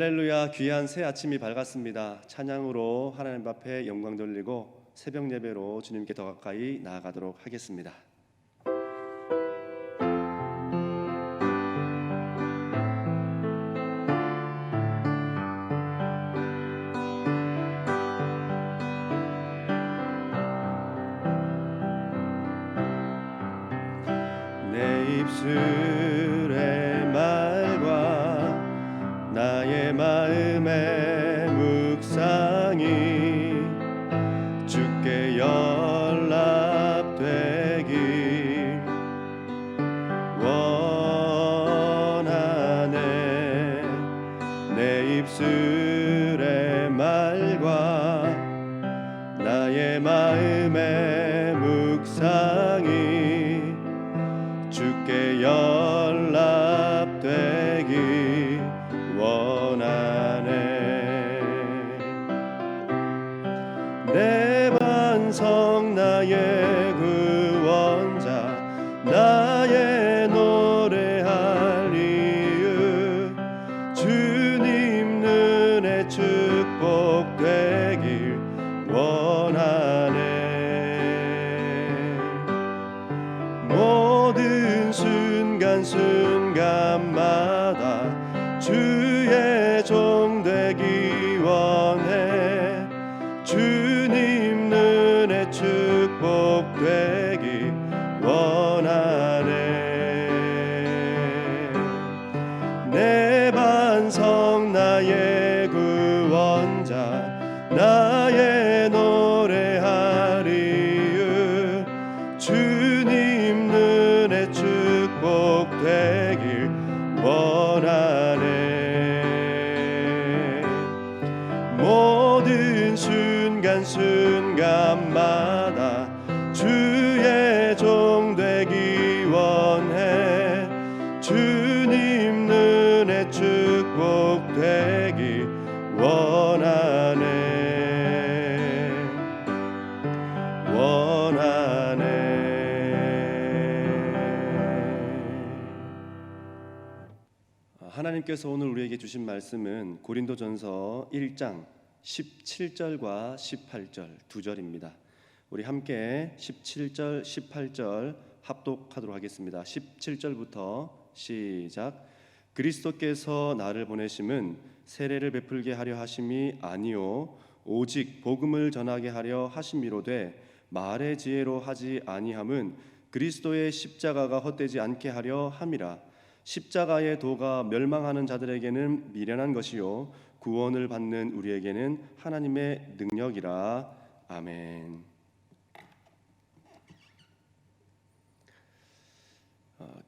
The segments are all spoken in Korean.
할렐루야. 귀한 새 아침이 밝았습니다. 찬양으로 하나님 앞에 영광 돌리고 새벽 예배로 주님께 더 가까이 나아가도록 하겠습니다. 내 입술의 말과 나의 마음의 묵상이 주께 연락되길 원하네. 내 입술의 말과 나의 마음의 묵상이 주께 연락되기 원하네. 내 반석 나의 구원자 나의 노래할 이유 주님 눈에 축복되길 원하네. 모든 순간순간마다 주의 종 되기 원해. 주님 눈에 축복되기 원하네. 내 반석 나의 구원자 나의 노래할 이유 주님 눈에 축복되길 원하네. 모든 순간순간마다 주의 종 되기 원해. 주님 눈에 축복되기 원하네. 하나님께서 오늘 우리에게 주신 말씀은 고린도전서 1장 17절과 18절 두 절입니다. 우리 함께 17절, 18절 합독하도록 하겠습니다. 17절부터 시작. 그리스도께서 나를 보내심은 세례를 베풀게 하려 하심이 아니요 오직 복음을 전하게 하려 하심이로되 말의 지혜로 하지 아니함은 그리스도의 십자가가 헛되지 않게 하려 함이라. 십자가의 도가 멸망하는 자들에게는 미련한 것이요 구원을 받는 우리에게는 하나님의 능력이라. 아멘.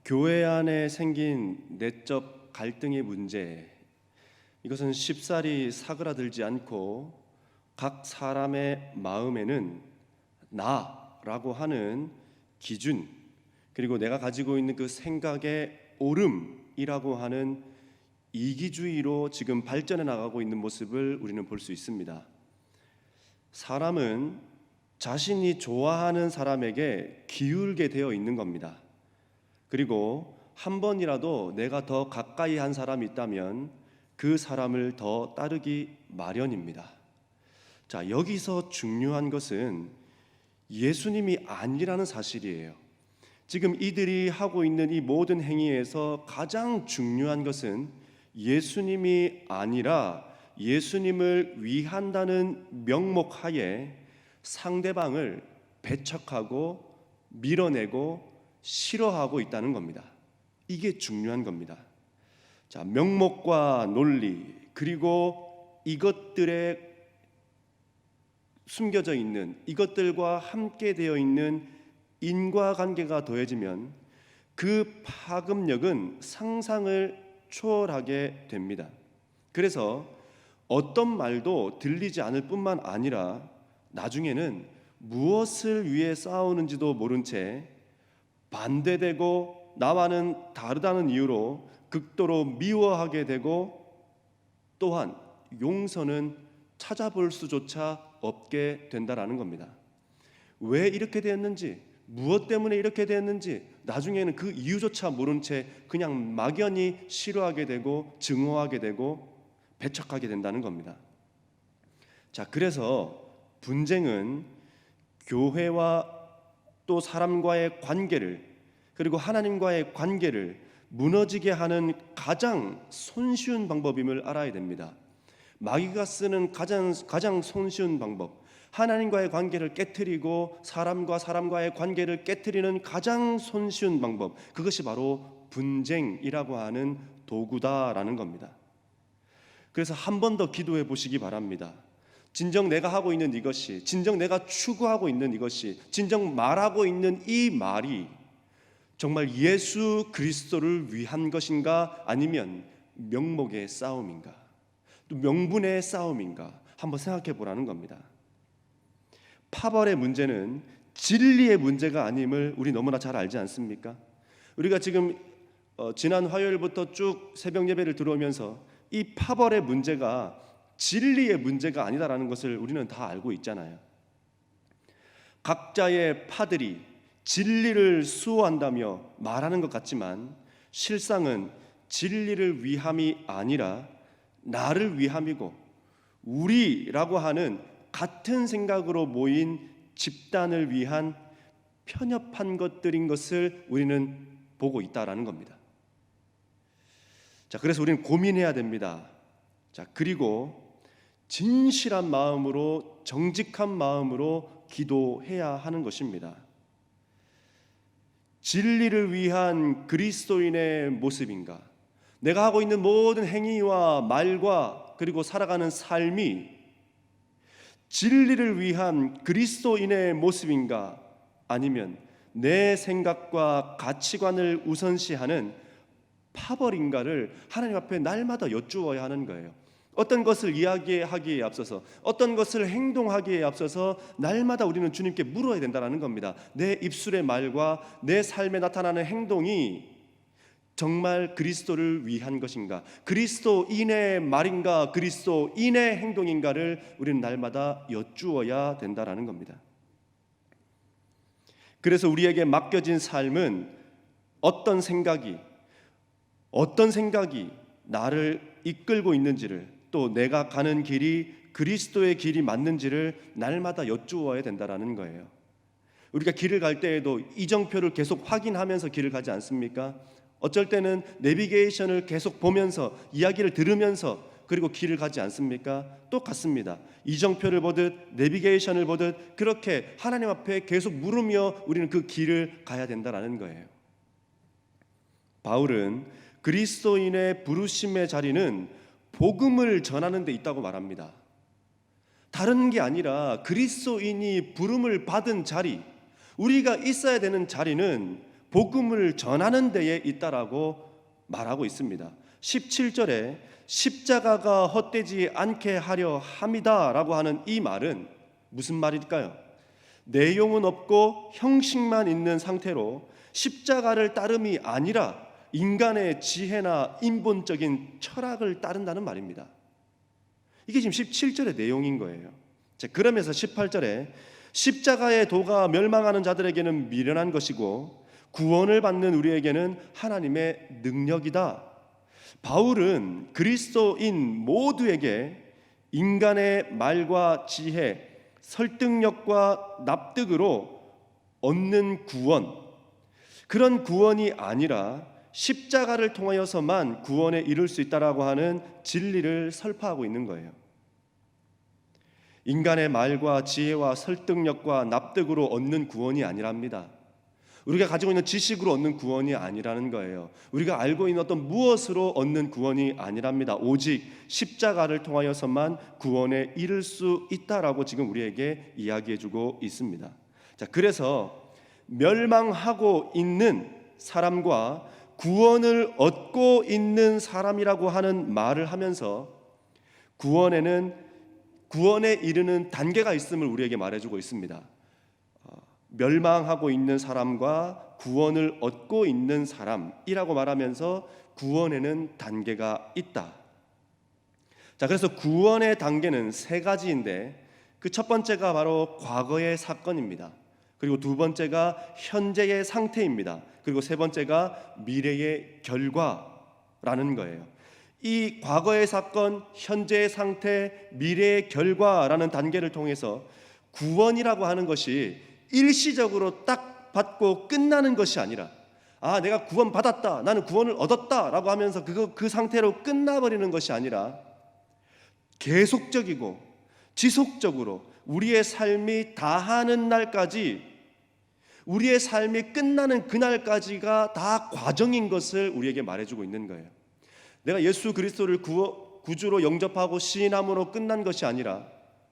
교회 안에 생긴 내적 갈등의 문제, 이것은 쉽사리 사그라들지 않고 각 사람의 마음에는 나라고 하는 기준, 그리고 내가 가지고 있는 그 생각의 옳음이라고 하는 이기주의로 지금 발전해 나가고 있는 모습을 우리는 볼 수 있습니다. 사람은 자신이 좋아하는 사람에게 기울게 되어 있는 겁니다. 그리고 한 번이라도 내가 더 가까이 한 사람이 있다면 그 사람을 더 따르기 마련입니다. 자, 여기서 중요한 것은 예수님이 아니라는 사실이에요. 지금 이들이 하고 있는 이 모든 행위에서 가장 중요한 것은 예수님이 아니라 예수님을 위한다는 명목하에 상대방을 배척하고 밀어내고 싫어하고 있다는 겁니다. 이게 중요한 겁니다. 자, 명목과 논리 그리고 이것들에 숨겨져 있는 이것들과 함께 되어 있는 인과관계가 더해지면 그 파급력은 상상을 초월하게 됩니다. 그래서 어떤 말도 들리지 않을 뿐만 아니라 나중에는 무엇을 위해 싸우는지도 모른 채 반대되고 나와는 다르다는 이유로 극도로 미워하게 되고 또한 용서는 찾아볼 수조차 없게 된다라는 겁니다. 왜 이렇게 되었는지, 무엇 때문에 이렇게 되었는지 나중에는 그 이유조차 모른 채 그냥 막연히 싫어하게 되고 증오하게 되고 배척하게 된다는 겁니다. 자, 그래서 분쟁은 교회와 또 사람과의 관계를, 그리고 하나님과의 관계를 무너지게 하는 가장 손쉬운 방법임을 알아야 됩니다. 마귀가 쓰는 가장 손쉬운 방법, 하나님과의 관계를 깨트리고 사람과 사람과의 관계를 깨트리는 가장 손쉬운 방법, 그것이 바로 분쟁이라고 하는 도구다라는 겁니다. 그래서 한 번 더 기도해 보시기 바랍니다. 진정 내가 하고 있는 이것이, 진정 내가 추구하고 있는 이것이, 진정 말하고 있는 이 말이 정말 예수 그리스도를 위한 것인가, 아니면 명목의 싸움인가, 또 명분의 싸움인가, 한번 생각해 보라는 겁니다. 파벌의 문제는 진리의 문제가 아님을 우리 너무나 잘 알지 않습니까? 우리가 지금 지난 화요일부터 쭉 새벽 예배를 들어오면서 이 파벌의 문제가 진리의 문제가 아니다라는 것을 우리는 다 알고 있잖아요. 각자의 파들이 진리를 수호한다며 말하는 것 같지만 실상은 진리를 위함이 아니라 나를 위함이고, 우리라고 하는 같은 생각으로 모인 집단을 위한 편협한 것들인 것을 우리는 보고 있다라는 겁니다. 자, 그래서 우리는 고민해야 됩니다. 자, 그리고 진실한 마음으로, 정직한 마음으로 기도해야 하는 것입니다. 진리를 위한 그리스도인의 모습인가? 내가 하고 있는 모든 행위와 말과 그리고 살아가는 삶이 진리를 위한 그리스도인의 모습인가? 아니면 내 생각과 가치관을 우선시하는 파벌인가를 하나님 앞에 날마다 여쭈어야 하는 거예요. 어떤 것을 이야기하기에 앞서서, 어떤 것을 행동하기에 앞서서 날마다 우리는 주님께 물어야 된다는 겁니다. 내 입술의 말과 내 삶에 나타나는 행동이 정말 그리스도를 위한 것인가, 그리스도인의 말인가, 그리스도인의 행동인가를 우리는 날마다 여쭈어야 된다는 겁니다. 그래서 우리에게 맡겨진 삶은 어떤 생각이 나를 이끌고 있는지를, 또 내가 가는 길이 그리스도의 길이 맞는지를 날마다 여쭈어야 된다는 거예요. 우리가 길을 갈 때에도 이정표를 계속 확인하면서 길을 가지 않습니까? 어쩔 때는 내비게이션을 계속 보면서, 이야기를 들으면서 그리고 길을 가지 않습니까? 똑같습니다. 이정표를 보듯 내비게이션을 보듯 그렇게 하나님 앞에 계속 물으며 우리는 그 길을 가야 된다는 거예요. 바울은 그리스도인의 부르심의 자리는 복음을 전하는 데 있다고 말합니다. 다른 게 아니라 그리스도인이 부름을 받은 자리, 우리가 있어야 되는 자리는 복음을 전하는 데에 있다라고 말하고 있습니다. 17절에 십자가가 헛되지 않게 하려 함이다라고 하는 이 말은 무슨 말일까요? 내용은 없고 형식만 있는 상태로 십자가를 따름이 아니라 인간의 지혜나 인본적인 철학을 따른다는 말입니다. 이게 지금 17절의 내용인 거예요. 자, 그러면서 18절에 십자가의 도가 멸망하는 자들에게는 미련한 것이고 구원을 받는 우리에게는 하나님의 능력이다. 바울은 그리스도인 모두에게 인간의 말과 지혜, 설득력과 납득으로 얻는 구원, 그런 구원이 아니라 십자가를 통하여서만 구원에 이룰 수 있다라고 하는 진리를 설파하고 있는 거예요. 인간의 말과 지혜와 설득력과 납득으로 얻는 구원이 아니랍니다. 우리가 가지고 있는 지식으로 얻는 구원이 아니라는 거예요. 우리가 알고 있는 어떤 무엇으로 얻는 구원이 아니랍니다. 오직 십자가를 통하여서만 구원에 이를 수 있다라고 지금 우리에게 이야기해주고 있습니다. 자, 그래서 멸망하고 있는 사람과 구원을 얻고 있는 사람이라고 하는 말을 하면서 구원에 이르는 단계가 있음을 우리에게 말해주고 있습니다. 멸망하고 있는 사람과 구원을 얻고 있는 사람이라고 말하면서 구원에는 단계가 있다. 자, 그래서 구원의 단계는 세 가지인데 그 첫 번째가 바로 과거의 사건입니다. 그리고 두 번째가 현재의 상태입니다. 그리고 세 번째가 미래의 결과라는 거예요. 이 과거의 사건, 현재의 상태, 미래의 결과라는 단계를 통해서 구원이라고 하는 것이 일시적으로 딱 받고 끝나는 것이 아니라, 내가 구원 받았다, 나는 구원을 얻었다라고 하면서 그 상태로 끝나버리는 것이 아니라 계속적이고 지속적으로 우리의 삶이 다하는 날까지, 우리의 삶이 끝나는 그날까지가 다 과정인 것을 우리에게 말해주고 있는 거예요. 내가 예수 그리스도를 구주로 영접하고 시인함으로 끝난 것이 아니라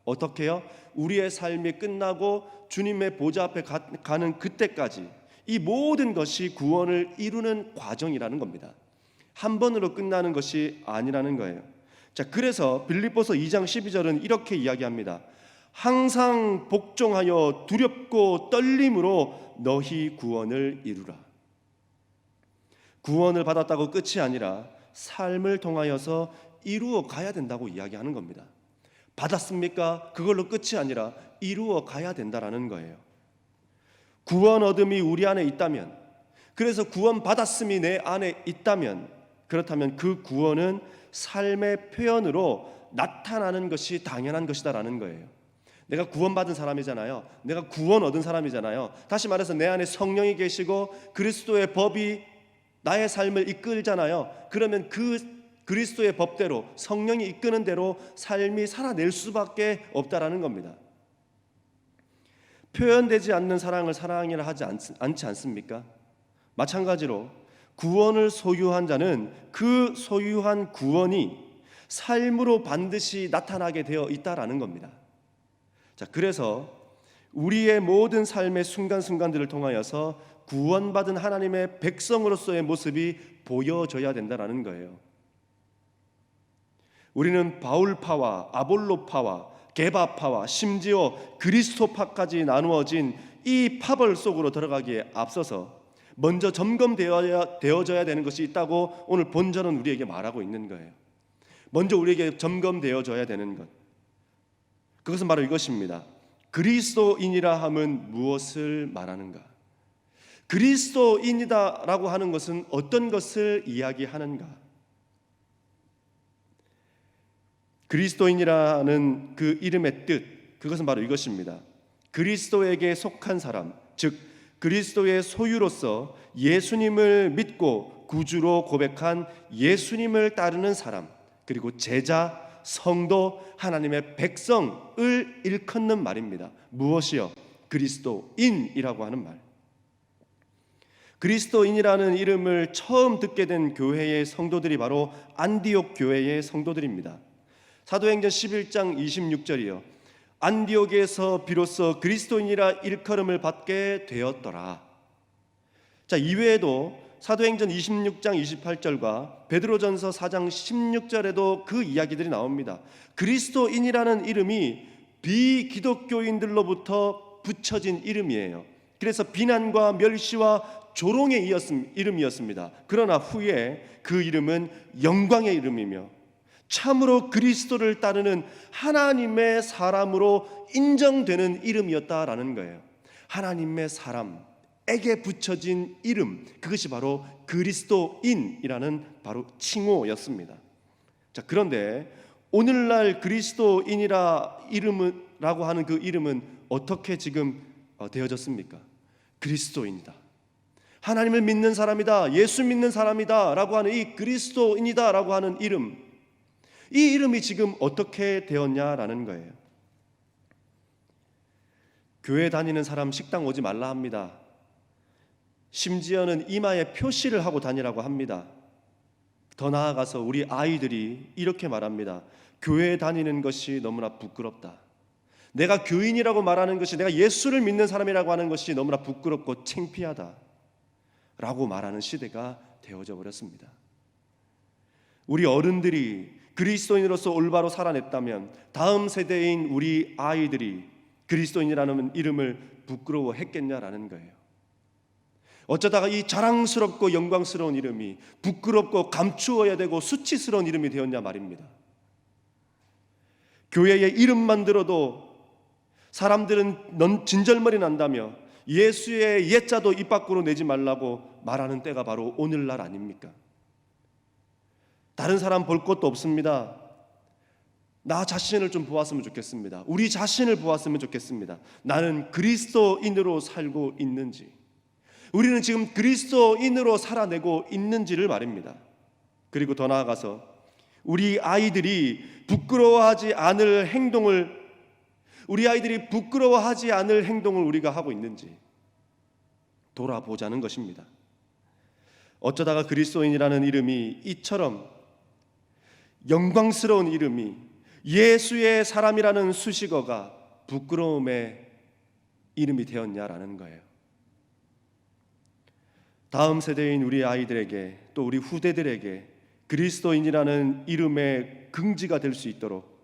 어떻게 해요? 우리의 삶이 끝나고 주님의 보좌 앞에 가는 그때까지 이 모든 것이 구원을 이루는 과정이라는 겁니다. 한 번으로 끝나는 것이 아니라는 거예요. 자, 그래서 빌립보서 2장 12절은 이렇게 이야기합니다. 항상 복종하여 두렵고 떨림으로 너희 구원을 이루라. 구원을 받았다고 끝이 아니라 삶을 통하여서 이루어 가야 된다고 이야기하는 겁니다. 받았습니까? 그걸로 끝이 아니라 이루어 가야 된다라는 거예요. 구원 얻음이 우리 안에 있다면, 그래서 구원 받았음이 내 안에 있다면, 그렇다면 그 구원은 삶의 표현으로 나타나는 것이 당연한 것이다라는 거예요. 내가 구원받은 사람이잖아요. 내가 구원 얻은 사람이잖아요. 다시 말해서 내 안에 성령이 계시고 그리스도의 법이 나의 삶을 이끌잖아요. 그러면 그 그리스도의 법대로, 성령이 이끄는 대로 삶이 살아낼 수밖에 없다라는 겁니다. 표현되지 않는 사랑을 사랑이라 하지 않지 않습니까? 마찬가지로 구원을 소유한 자는 그 소유한 구원이 삶으로 반드시 나타나게 되어 있다라는 겁니다. 자, 그래서 우리의 모든 삶의 순간순간들을 통하여서 구원받은 하나님의 백성으로서의 모습이 보여져야 된다라는 거예요. 우리는 바울파와 아볼로파와 게바파와 심지어 그리스도파까지 나누어진 이 파벌 속으로 들어가기에 앞서서 먼저 점검되어져야 되는 것이 있다고 오늘 본절은 우리에게 말하고 있는 거예요. 먼저 우리에게 점검되어져야 되는 것, 그것은 바로 이것입니다. 그리스도인이라 함은 무엇을 말하는가? 그리스도인이다라고 하는 것은 어떤 것을 이야기하는가? 그리스도인이라는 그 이름의 뜻, 그것은 바로 이것입니다. 그리스도에게 속한 사람, 즉 그리스도의 소유로서 예수님을 믿고 구주로 고백한 예수님을 따르는 사람, 그리고 제자, 성도, 하나님의 백성을 일컫는 말입니다. 무엇이요? 그리스도인이라고 하는 말. 그리스도인이라는 이름을 처음 듣게 된 교회의 성도들이 바로 안디옥 교회의 성도들입니다. 사도행전 11장 26절이요. 안디옥에서 비로소 그리스도인이라 일컬음을 받게 되었더라. 자, 이외에도 사도행전 26장 28절과 베드로전서 4장 16절에도 그 이야기들이 나옵니다. 그리스도인이라는 이름이 비기독교인들로부터 붙여진 이름이에요. 그래서 비난과 멸시와 조롱의 이름이었습니다. 그러나 후에 그 이름은 영광의 이름이며 참으로 그리스도를 따르는 하나님의 사람으로 인정되는 이름이었다라는 거예요. 하나님의 사람에게 붙여진 이름, 그것이 바로 그리스도인이라는 바로 칭호였습니다. 자, 그런데 오늘날 그리스도인이라고 하는 그 이름은 어떻게 지금 되어졌습니까? 그리스도인이다, 하나님을 믿는 사람이다, 예수 믿는 사람이다 라고 하는 이 그리스도인이다 라고 하는 이름, 이 이름이 지금 어떻게 되었냐라는 거예요. 교회 다니는 사람 식당 오지 말라 합니다. 심지어는 이마에 표시를 하고 다니라고 합니다. 더 나아가서 우리 아이들이 이렇게 말합니다. 교회 다니는 것이 너무나 부끄럽다. 내가 교인이라고 말하는 것이, 내가 예수를 믿는 사람이라고 하는 것이 너무나 부끄럽고 창피하다 라고 말하는 시대가 되어져 버렸습니다. 우리 어른들이 그리스도인으로서 올바로 살아냈다면 다음 세대인 우리 아이들이 그리스도인이라는 이름을 부끄러워했겠냐라는 거예요. 어쩌다가 이 자랑스럽고 영광스러운 이름이 부끄럽고 감추어야 되고 수치스러운 이름이 되었냐 말입니다. 교회의 이름만 들어도 사람들은 넌 진절머리 난다며 예수의 예자도 입 밖으로 내지 말라고 말하는 때가 바로 오늘날 아닙니까? 다른 사람 볼 것도 없습니다. 나 자신을 좀 보았으면 좋겠습니다. 우리 자신을 보았으면 좋겠습니다. 나는 그리스도인으로 살고 있는지, 우리는 지금 그리스도인으로 살아내고 있는지를 말입니다. 그리고 더 나아가서 우리 아이들이 부끄러워하지 않을 행동을 우리가 하고 있는지 돌아보자는 것입니다. 어쩌다가 그리스도인이라는 이름이 이처럼 영광스러운 이름이, 예수의 사람이라는 수식어가 부끄러움의 이름이 되었냐라는 거예요. 다음 세대인 우리 아이들에게, 또 우리 후대들에게 그리스도인이라는 이름의 긍지가 될 수 있도록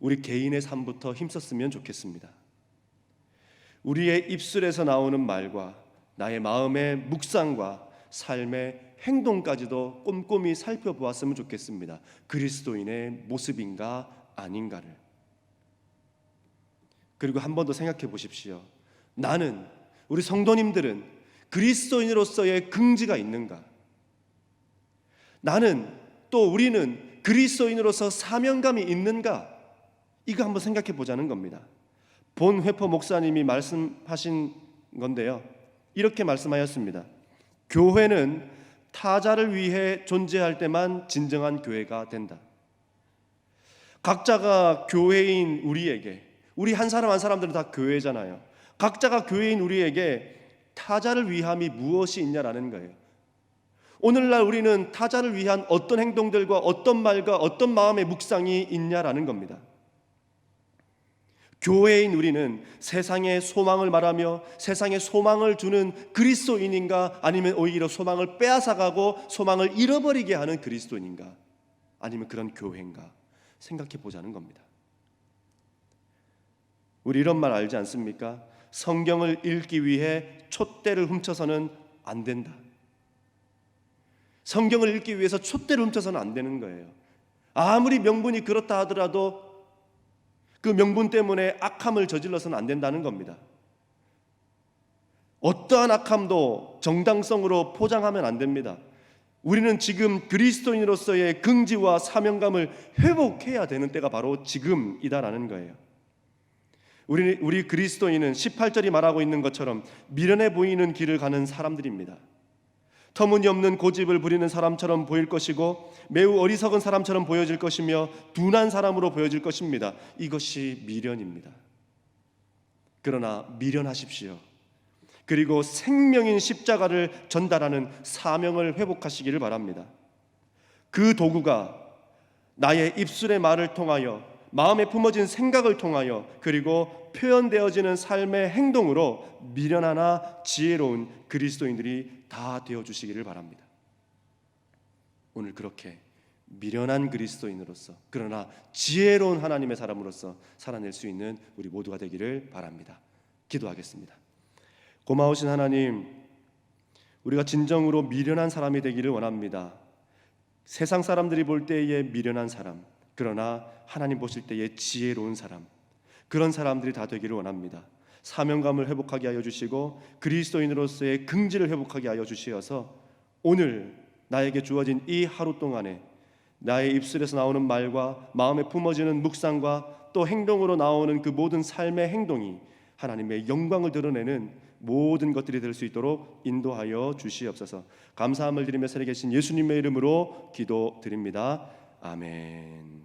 우리 개인의 삶부터 힘썼으면 좋겠습니다. 우리의 입술에서 나오는 말과 나의 마음의 묵상과 삶의 행동까지도 꼼꼼히 살펴보았으면 좋겠습니다. 그리스도인의 모습인가 아닌가를. 그리고 한 번 더 생각해 보십시오. 우리 성도님들은 그리스도인으로서의 긍지가 있는가? 우리는 그리스도인으로서 사명감이 있는가? 이거 한번 생각해 보자는 겁니다. 본 회포 목사님이 말씀하신 건데요, 이렇게 말씀하였습니다. 교회는 타자를 위해 존재할 때만 진정한 교회가 된다. 각자가 교회인 우리에게, 우리 한 사람 한 사람들은 다 교회잖아요. 각자가 교회인 우리에게 타자를 위함이 무엇이 있냐라는 거예요. 오늘날 우리는 타자를 위한 어떤 행동들과 어떤 말과 어떤 마음의 묵상이 있냐라는 겁니다. 교회인 우리는 세상에 소망을 말하며 세상에 소망을 주는 그리스도인인가, 아니면 오히려 소망을 빼앗아가고 소망을 잃어버리게 하는 그리스도인인가, 아니면 그런 교회인가 생각해 보자는 겁니다. 우리 이런 말 알지 않습니까? 성경을 읽기 위해 촛대를 훔쳐서는 안 된다. 성경을 읽기 위해서 촛대를 훔쳐서는 안 되는 거예요. 아무리 명분이 그렇다 하더라도 그 명분 때문에 악함을 저질러서는 안 된다는 겁니다. 어떠한 악함도 정당성으로 포장하면 안 됩니다. 우리는 지금 그리스도인으로서의 긍지와 사명감을 회복해야 되는 때가 바로 지금이다라는 거예요. 우리 그리스도인은 18절이 말하고 있는 것처럼 미련해 보이는 길을 가는 사람들입니다. 터무니없는 고집을 부리는 사람처럼 보일 것이고 매우 어리석은 사람처럼 보여질 것이며 둔한 사람으로 보여질 것입니다. 이것이 미련입니다. 그러나 미련하십시오. 그리고 생명인 십자가를 전달하는 사명을 회복하시기를 바랍니다. 그 도구가 나의 입술의 말을 통하여, 마음에 품어진 생각을 통하여, 그리고 표현되어지는 삶의 행동으로 미련하나 지혜로운 그리스도인들이 다 되어주시기를 바랍니다. 오늘 그렇게 미련한 그리스도인으로서, 그러나 지혜로운 하나님의 사람으로서 살아낼 수 있는 우리 모두가 되기를 바랍니다. 기도하겠습니다. 고마우신 하나님, 우리가 진정으로 미련한 사람이 되기를 원합니다. 세상 사람들이 볼 때에 미련한 사람, 그러나 하나님 보실 때에 지혜로운 사람, 그런 사람들이 다 되기를 원합니다. 사명감을 회복하게 하여 주시고 그리스도인으로서의 긍지를 회복하게 하여 주시어서 오늘 나에게 주어진 이 하루 동안에 나의 입술에서 나오는 말과 마음에 품어지는 묵상과 또 행동으로 나오는 그 모든 삶의 행동이 하나님의 영광을 드러내는 모든 것들이 될 수 있도록 인도하여 주시옵소서. 감사함을 드리며 살아계신 예수님의 이름으로 기도드립니다. 아멘.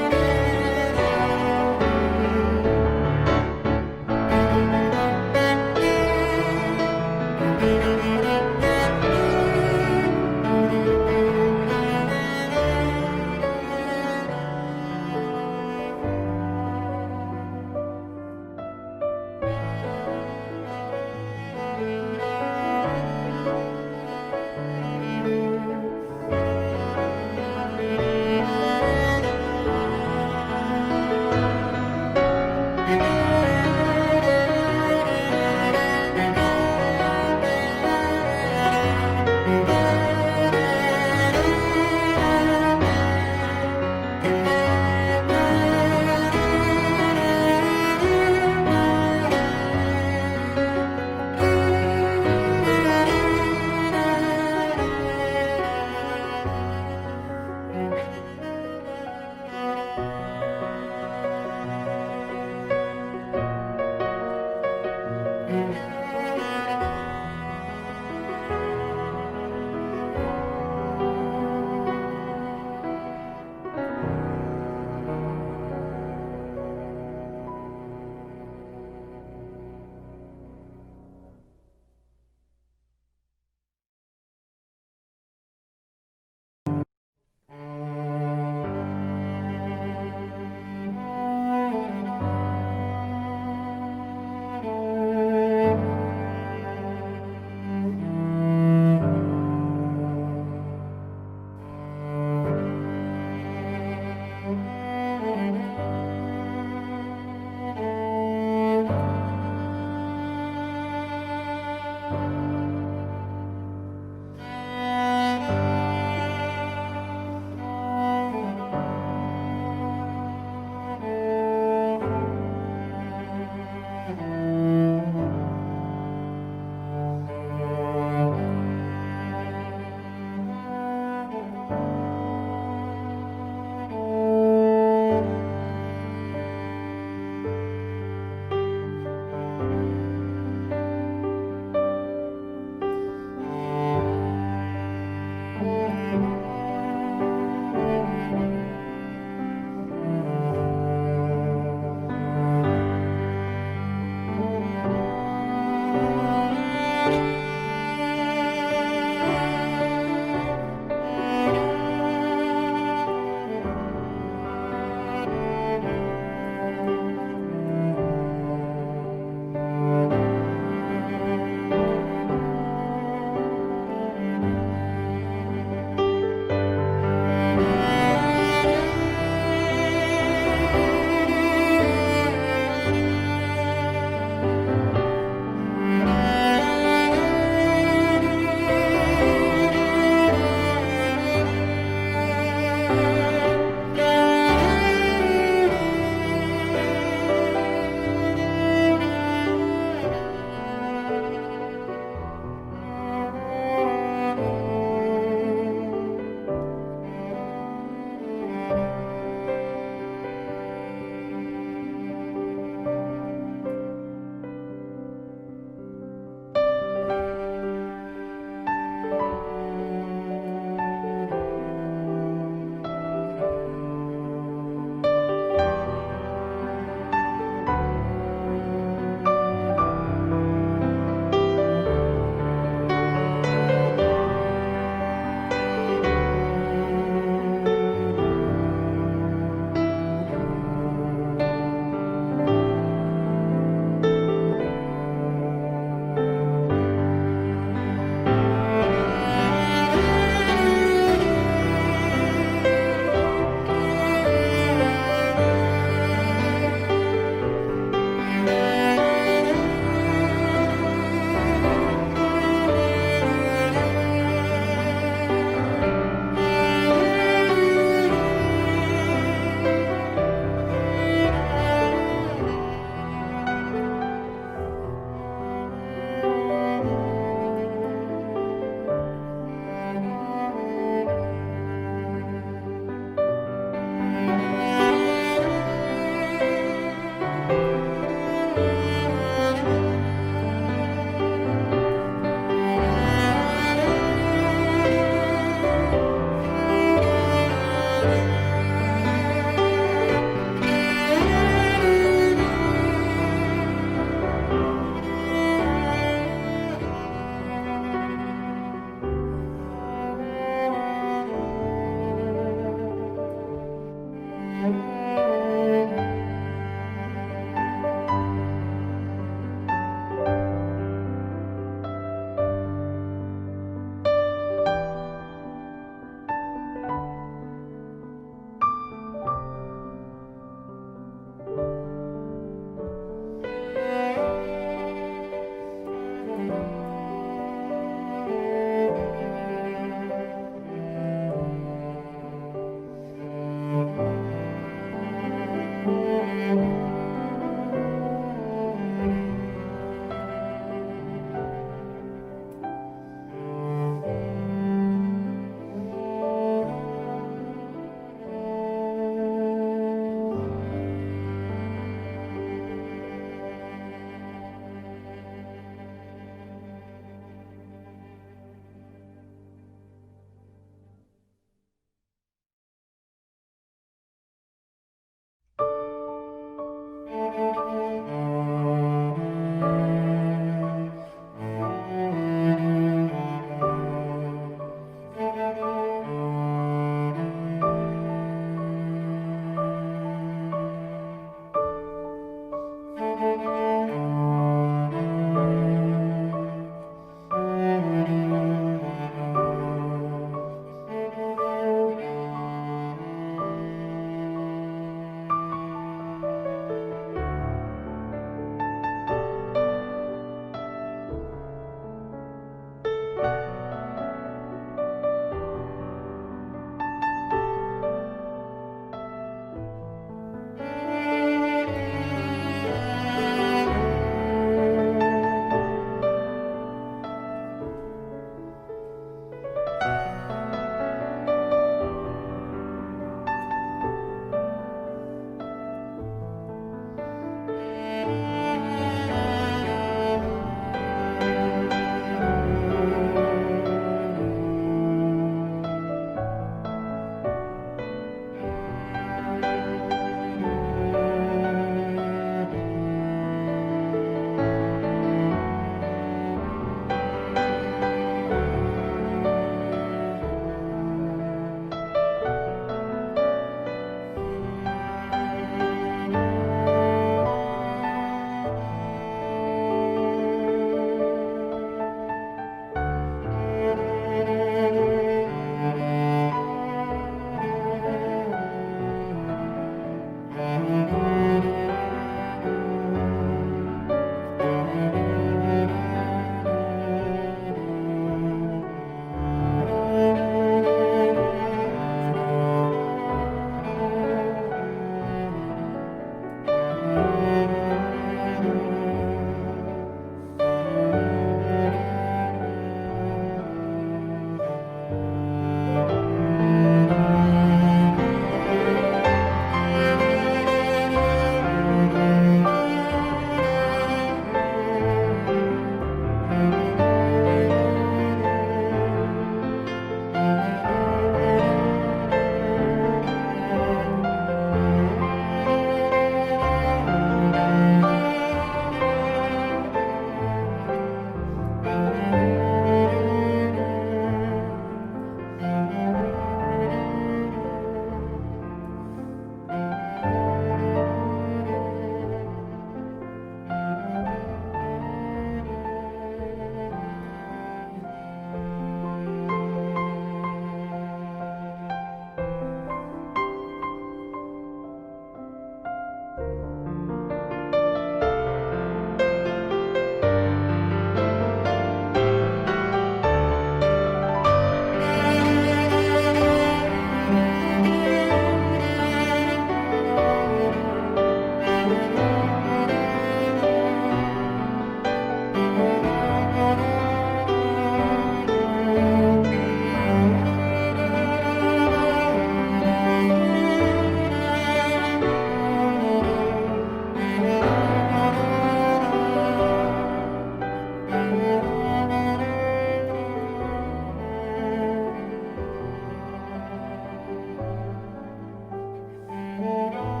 주